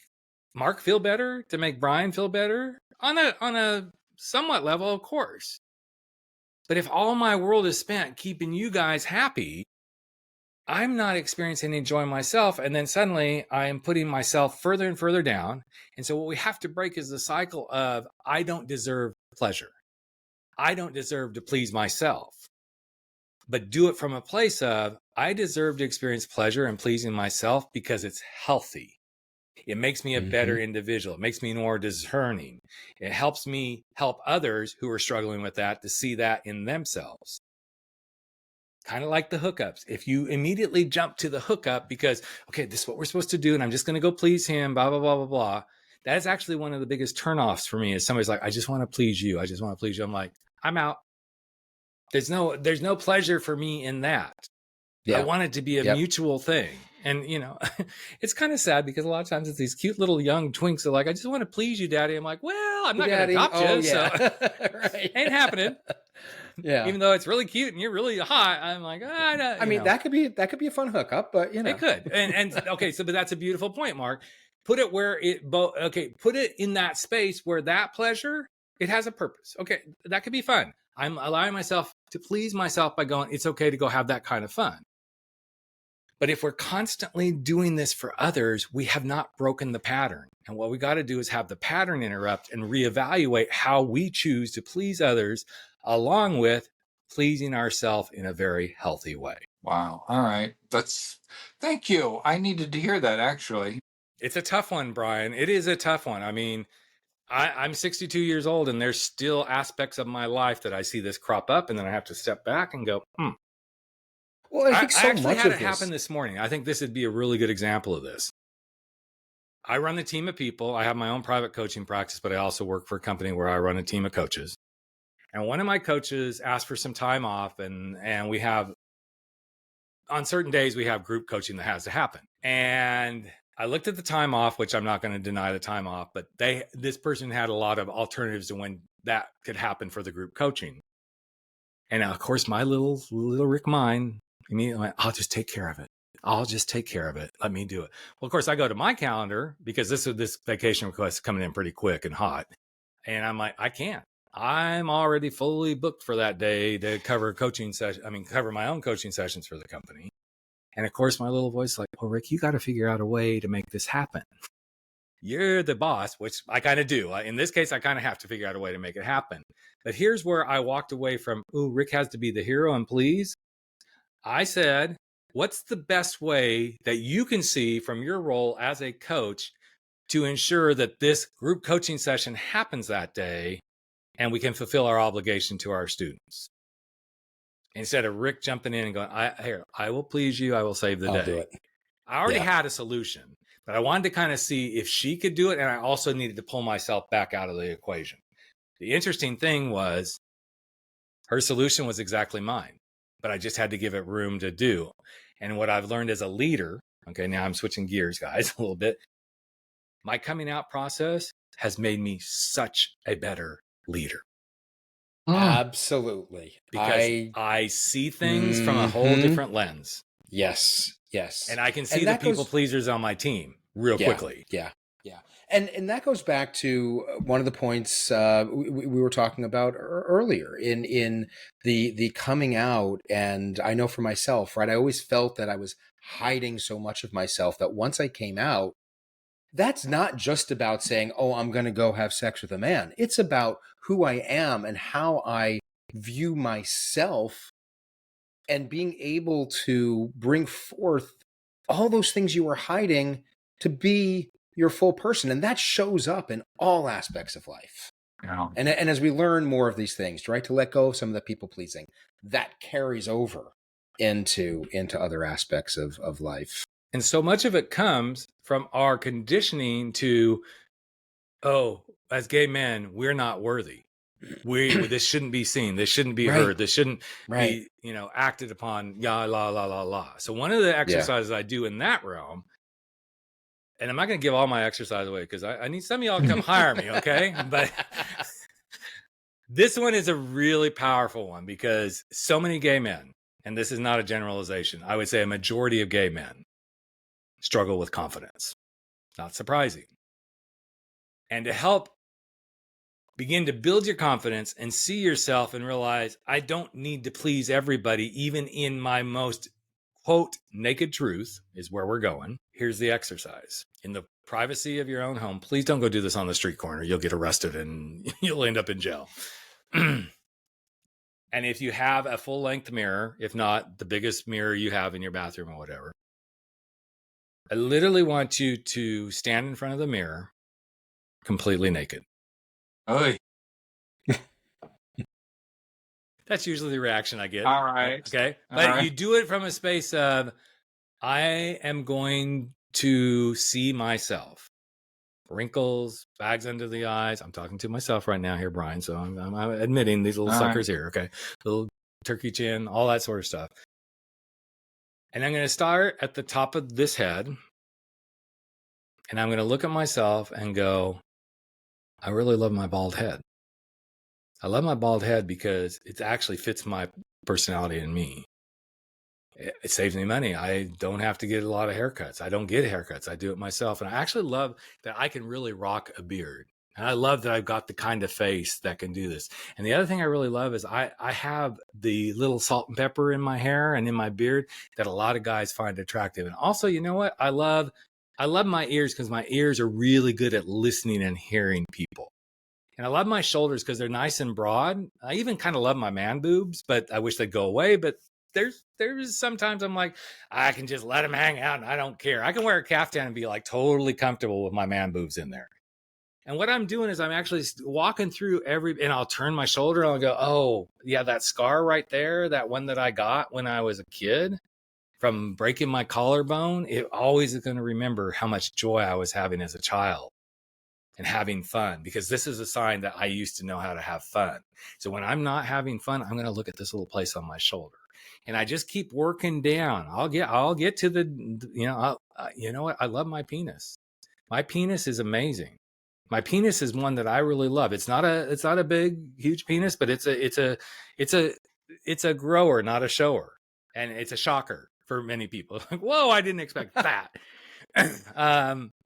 Mark feel better, to make Brian feel better? On a somewhat level, of course. But if all my world is spent keeping you guys happy, I'm not experiencing any joy myself, and then suddenly I am putting myself further and further down. And so what we have to break is the cycle of, I don't deserve pleasure. I don't deserve to please myself. But do it from a place of, I deserve to experience pleasure and pleasing myself because it's healthy. It makes me a better individual. It makes me more discerning. It helps me help others who are struggling with that to see that in themselves. Kind of like the hookups. If you immediately jump to the hookup because, okay, this is what we're supposed to do, and I'm just going to go please him, blah, blah, blah, blah, blah. That is actually one of the biggest turnoffs for me, is somebody's like, I just want to please you. I just want to please you. I'm like, I'm out. There's no pleasure for me in that. I want it to be a mutual thing. And, it's kind of sad because a lot of times it's these cute little young twinks that are like, I just want to please you, Daddy. I'm like, well, I'm not going to adopt you. So Right. ain't happening. Yeah. Even though it's really cute and you're really hot, I'm like, I mean, that could be a fun hookup, but it could. And okay, but that's a beautiful point, Mark. Put it where put it in that space where that pleasure, it has a purpose. Okay, that could be fun. I'm allowing myself to please myself by going, it's okay to go have that kind of fun. But if we're constantly doing this for others, we have not broken the pattern. And what we got to do is have the pattern interrupt and reevaluate how we choose to please others, along with pleasing ourselves in a very healthy way. Wow. All right. Thank you. I needed to hear that, actually. It's a tough one, Brian. It is a tough one. I mean, I'm 62 years old and there's still aspects of my life that I see this crop up, and then I have to step back and go, Well, I think I actually had it happen this morning. I think this would be a really good example of this. I run a team of people. I have my own private coaching practice, but I also work for a company where I run a team of coaches. And one of my coaches asked for some time off, and we have, on certain days, we have group coaching that has to happen. And I looked at the time off, which I'm not going to deny the time off, but this person had a lot of alternatives to when that could happen for the group coaching. And of course, my little Rick mind immediately went, I'll just take care of it. I'll just take care of it. Let me do it. Well, of course, I go to my calendar because this vacation request is coming in pretty quick and hot. And I'm like, I can't. I'm already fully booked for that day to cover cover my own coaching sessions for the company. And of course, my little voice is like, well, Rick, you got to figure out a way to make this happen. You're the boss, which I kind of do. In this case, I kind of have to figure out a way to make it happen. But here's where I walked away from, Rick has to be the hero and please. I said, what's the best way that you can see from your role as a coach to ensure that this group coaching session happens that day and we can fulfill our obligation to our students? Instead of Rick jumping in and going, I will please you. I will save the day. Do it. I already had a solution, but I wanted to kind of see if she could do it. And I also needed to pull myself back out of the equation. The interesting thing was her solution was exactly mine, but I just had to give it room to do. And what I've learned as a leader, okay, now I'm switching gears, guys, a little bit. My coming out process has made me such a better leader. Absolutely. Because I see things from a whole different lens. Yes. And I can see the people pleasers on my team real quickly. Yeah. And that goes back to one of the points we were talking about earlier in the coming out. And I know for myself, right, I always felt that I was hiding so much of myself that once I came out, that's not just about saying, I'm going to go have sex with a man. It's about who I am and how I view myself and being able to bring forth all those things you were hiding to be your full person. And that shows up in all aspects of life. Yeah. And as we learn more of these things, right, to let go of some of the people pleasing, that carries over into other aspects of life. And so much of it comes from our conditioning to, as gay men, we're not worthy. This shouldn't be seen. This shouldn't be heard. This shouldn't be, acted upon. La. So one of the exercises I do in that realm, and I'm not going to give all my exercise away because I need some of y'all to come hire me, okay? But this one is a really powerful one because so many gay men, and this is not a generalization, I would say a majority of gay men struggle with confidence. Not surprising. And to help begin to build your confidence and see yourself and realize I don't need to please everybody, even in my most, quote, naked truth is where we're going. Here's the exercise. In the privacy of your own home, please don't go do this on the street corner. You'll get arrested and you'll end up in jail. And if you have a full-length mirror, if not the biggest mirror you have in your bathroom or whatever, I literally want you to stand in front of the mirror completely naked. Oy. That's usually the reaction I get. All right. Okay. But you do it from a space of, I am going to see myself. Wrinkles, bags under the eyes. I'm talking to myself right now here, Brian. So I'm admitting these little suckers here. Okay. Little turkey chin, all that sort of stuff. And I'm going to start at the top of this head. And I'm going to look at myself and go, I really love my bald head. I love my bald head because it actually fits my personality and me. It saves me money. I don't have to get a lot of haircuts. I don't get haircuts. I do it myself. And I actually love that I can really rock a beard. And I love that I've got the kind of face that can do this. And the other thing I really love is I have the little salt and pepper in my hair and in my beard that a lot of guys find attractive. And also, you know what? I love my ears because my ears are really good at listening and hearing people. And I love my shoulders because they're nice and broad. I even kind of love my man boobs, but I wish they'd go away. But there's sometimes I'm like, I can just let them hang out and I don't care. I can wear a caftan and be like totally comfortable with my man boobs in there. And what I'm doing is I'm actually walking through and I'll turn my shoulder and I'll go, oh, yeah, that scar right there, that one that I got when I was a kid from breaking my collarbone, it always is going to remember how much joy I was having as a child and having fun, because this is a sign that I used to know how to have fun. So when I'm not having fun, I'm going to look at this little place on my shoulder. And I just keep working down. I'll get to the, you know what? I love my penis. My penis is amazing. My penis is one that I really love. It's not a big, huge penis, but it's a grower, not a shower. And it's a shocker for many people. Like, whoa, I didn't expect that.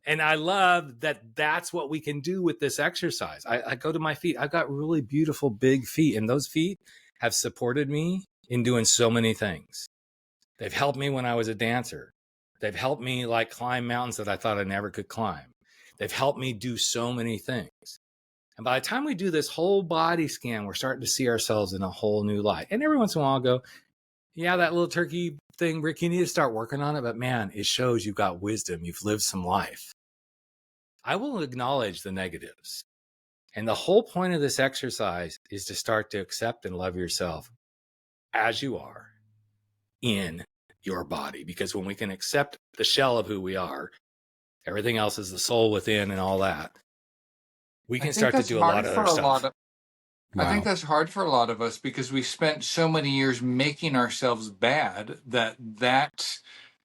And I love that that's what we can do with this exercise. I go to my feet. I've got really beautiful, big feet. And those feet have supported me in doing so many things. They've helped me when I was a dancer. They've helped me like climb mountains that I thought I never could climb. They've helped me do so many things. And by the time we do this whole body scan, we're starting to see ourselves in a whole new light. And every once in a while I'll go, yeah, that little turkey thing, Rick, you need to start working on it. But man, it shows you've got wisdom. You've lived some life. I will acknowledge the negatives. And the whole point of this exercise is to start to accept and love yourself as you are in your body. Because when we can accept the shell of who we are, everything else is the soul within and all that, we can start to do a lot of other stuff. I think that's hard for a lot of us because we spent so many years making ourselves bad that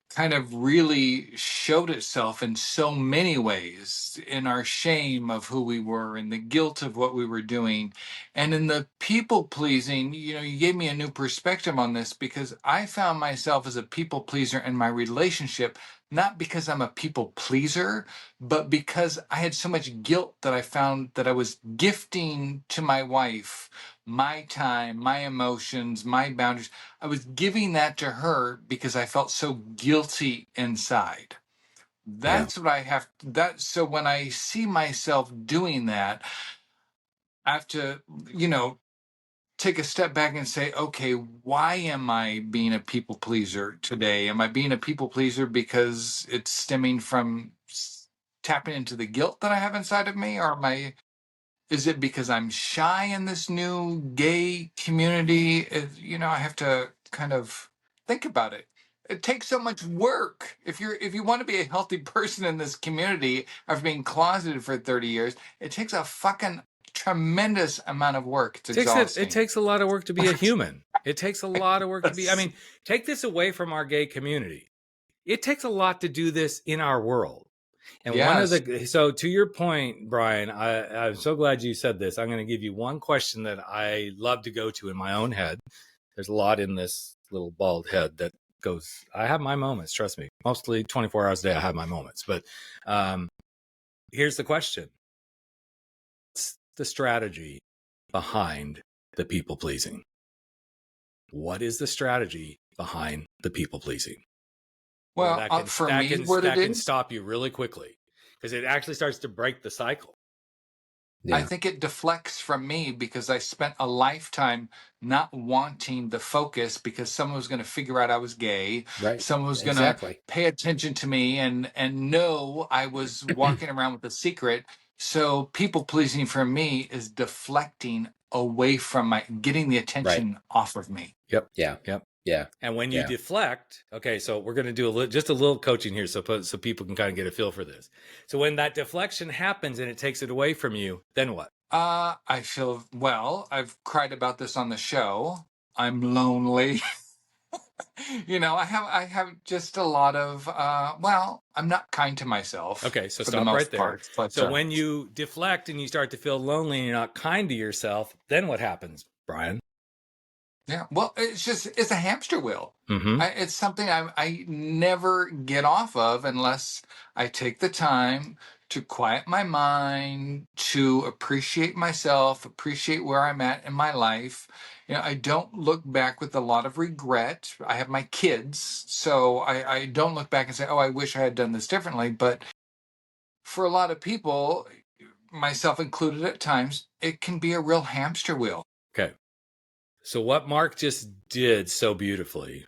kind of really showed itself in so many ways, in our shame of who we were and the guilt of what we were doing, and in the people pleasing. You gave me a new perspective on this because I found myself as a people pleaser in my relationship, not because I'm a people pleaser, but because I had so much guilt that I found that I was gifting to my wife my time, my emotions, my boundaries. I was giving that to her because I felt so guilty inside. That's what I have. So when I see myself doing that, I have to, take a step back and say, okay, why am I being a people pleaser today? Am I being a people pleaser because it's stemming from tapping into the guilt that I have inside of me? Or is it because I'm shy in this new gay community? I have to kind of think about it. It takes so much work. If you want to be a healthy person in this community after being closeted for 30 years, it takes a fucking tremendous amount of work. It's exhausting. It takes a lot of work to be a human. It takes a lot of work to be, take this away from our gay community. It takes a lot to do this in our world. And so to your point, Brian, I'm so glad you said this. I'm going to give you one question that I love to go to in my own head. There's a lot in this little bald head that goes, I have my moments, trust me. Mostly 24 hours a day, I have my moments. But here's the question. What's the strategy behind the people pleasing? What is the strategy behind the people pleasing? Well, that can stop you really quickly because it actually starts to break the cycle. Yeah. I think it deflects from me because I spent a lifetime not wanting the focus because someone was going to figure out I was gay. Right. Someone was going to pay attention to me and know I was walking around with a secret. So people pleasing for me is deflecting away from getting the attention off of me. Yep. Yeah. And when you deflect, okay, so we're going to do just a little coaching here so people can kind of get a feel for this. So when that deflection happens and it takes it away from you, then what? I feel, I've cried about this on the show. I'm lonely. I have just a lot of I'm not kind to myself. Okay, so for the stop most right there. part, but So when you deflect and you start to feel lonely and you're not kind to yourself, then what happens, Brian? yeah, well, it's a hamster wheel. Mm-hmm. It's something I never get off of unless I take the time to quiet my mind, to appreciate myself, appreciate where I'm at in my life. I don't look back with a lot of regret. I have my kids, so I don't look back and say, oh, I wish I had done this differently. But for a lot of people, myself included at times, it can be a real hamster wheel. Okay. So what Mark just did so beautifully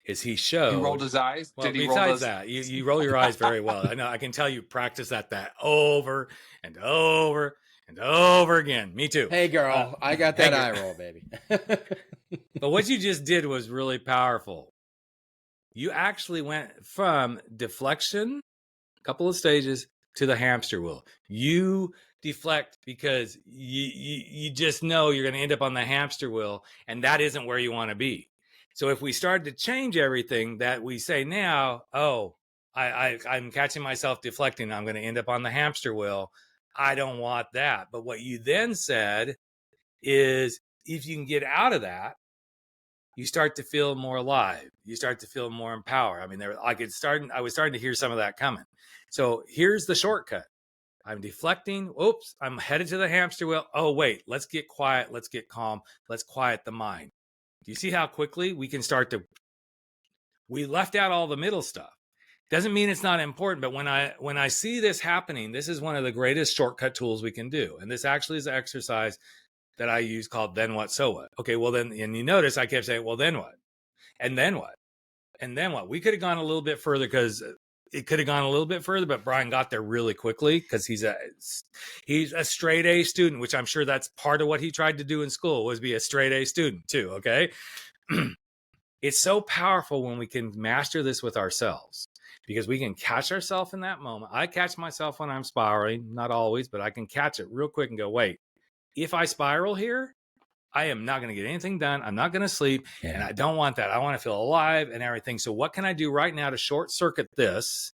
is he showed. He rolled his eyes. Well, Did he roll besides those? that, you roll your eyes very well. I know. I can tell you practice that over and over and over again. Me too. Hey, girl, I got that eye roll, baby. But what you just did was really powerful. You actually went from deflection, a couple of stages, to the hamster wheel. You deflect because you just know you're going to end up on the hamster wheel, and that isn't where you want to be. So if we started to change everything that we say now, I'm catching myself deflecting, I'm going to end up on the hamster wheel. I don't want that. But what you then said is, if you can get out of that, you start to feel more alive. You start to feel more empowered. I mean, I was starting to hear some of that coming. So here's the shortcut. I'm deflecting. Oops, I'm headed to the hamster wheel. Oh, wait, let's get quiet. Let's get calm. Let's quiet the mind. Do you see how quickly we can start to, we left out all the middle stuff. Doesn't mean it's not important, but when I see this happening, this is one of the greatest shortcut tools we can do. And this actually is an exercise that I use called then what, so what. Okay, well then, and you notice I kept saying, well, then what? And then what? And then what? We could have gone a little bit further because it could have gone a little bit further, but Brian got there really quickly because he's a straight A student, which I'm sure that's part of what he tried to do in school, was be a straight A student too, okay? It's so powerful when we can master this with ourselves, because we can catch ourselves in that moment. I catch myself when I'm spiraling, not always, but I can catch it real quick and go, wait, if I spiral here, I am not going to get anything done. I'm not going to sleep. Yeah. And I don't want that. I want to feel alive and everything. So what can I do right now to short circuit this?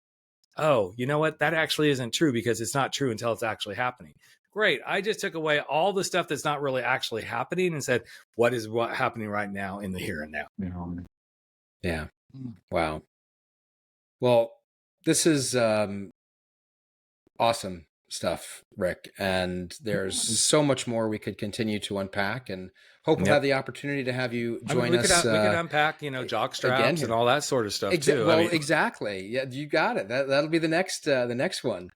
Oh, you know what? That actually isn't true, because it's not true until it's actually happening. Great. I just took away all the stuff that's not really actually happening and said, what is happening right now in the here and now? Yeah. Wow. Well, this is awesome stuff, Rick. And there's so much more we could continue to unpack, and hope we'll have the opportunity to have you join us. We could unpack, jock straps and all that sort of stuff too. Well, exactly. Yeah, you got it. That'll be the next one.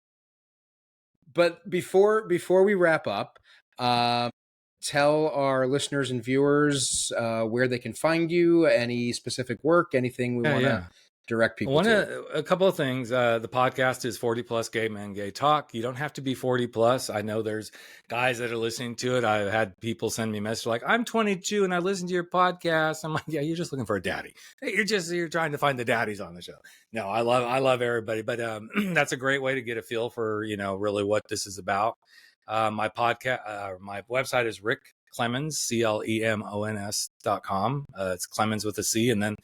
But before we wrap up, tell our listeners and viewers where they can find you, any specific work, anything we want to direct people to. A couple of things. The podcast is 40 Plus Gay Men Gay Talk. You don't have to be 40 plus. I know there's guys that are listening to it. I've had people send me messages like, I'm 22 and I listen to your podcast. I'm like, yeah, you're just looking for a daddy. Hey, you're trying to find the daddies on the show. No, I love everybody, but that's a great way to get a feel for, really what this is about. My podcast, my website is Rick Clemons, CLEMONS.com. It's Clemons with a C, and then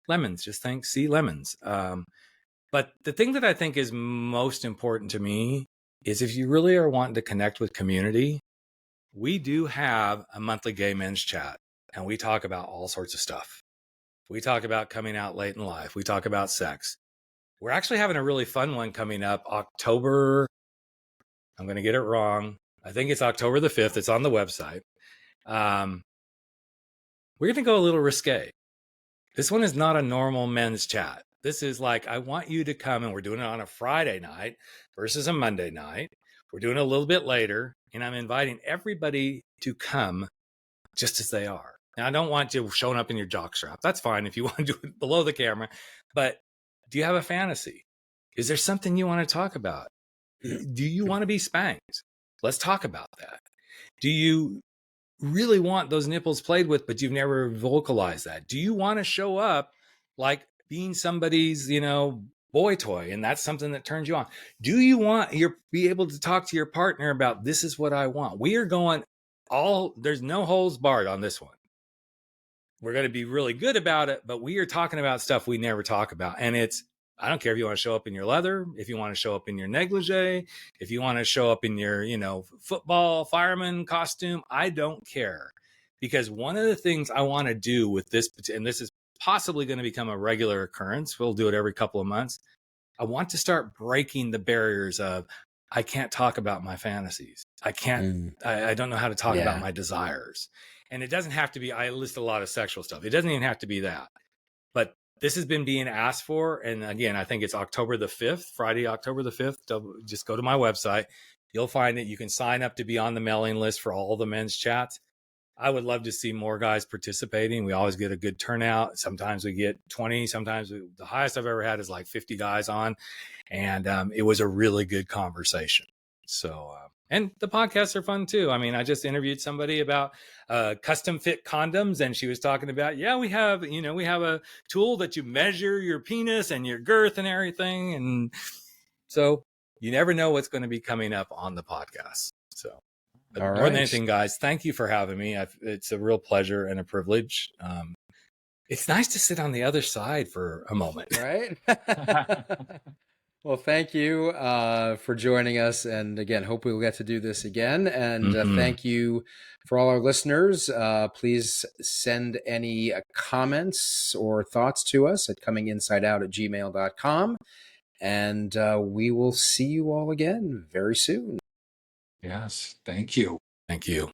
Lemons, just think C Lemons. But the thing that I think is most important to me is, if you really are wanting to connect with community, we do have a monthly gay men's chat, and we talk about all sorts of stuff. We talk about coming out late in life. We talk about sex. We're actually having a really fun one coming up October. I'm going to get it wrong. I think it's October the 5th. It's on the website. We're going to go a little risque. This one is not a normal men's chat. This is like, I want you to come, and we're doing it on a Friday night versus a Monday night. We're doing it a little bit later, and I'm inviting everybody to come just as they are. Now, I don't want you showing up in your jockstrap. That's fine if you want to do it below the camera. But do you have a fantasy? Is there something you want to talk about? Do you want to be spanked? Let's talk about that. Do you really want those nipples played with, but you've never vocalized that? Do you want to show up like being somebody's, boy toy, and that's something that turns you on? Do you want be able to talk to your partner about, this is what I want? We are going there's no holes barred on this one. we're going to be really good about it, but we are talking about stuff we never talk about. And I don't care if you want to show up in your leather, if you want to show up in your negligee, if you want to show up in your, football fireman costume, I don't care. Because one of the things I want to do with this, and this is possibly going to become a regular occurrence, we'll do it every couple of months. I want to start breaking the barriers of, I can't talk about my fantasies. I don't know how to talk about my desires. And it doesn't have to be, I list a lot of sexual stuff. It doesn't even have to be that. But this has been being asked for. And again, I think it's October the 5th, Friday, October the 5th. Just go to my website. You'll find that you can sign up to be on the mailing list for all the men's chats. I would love to see more guys participating. We always get a good turnout. Sometimes we get 20. Sometimes the highest I've ever had is like 50 guys on. And it was a really good conversation. So, and the podcasts are fun too. I mean, I just interviewed somebody about custom fit condoms, and she was talking about, we have a tool that you measure your penis and your girth and everything. And so you never know what's going to be coming up on the podcast. So. But more than anything, guys, thank you for having me. It's a real pleasure and a privilege. It's nice to sit on the other side for a moment. Right? Well, thank you for joining us. And again, hope we'll get to do this again. And thank you for all our listeners. Please send any comments or thoughts to us at cominginsideout@gmail.com. And we will see you all again very soon. Yes. Thank you. Thank you.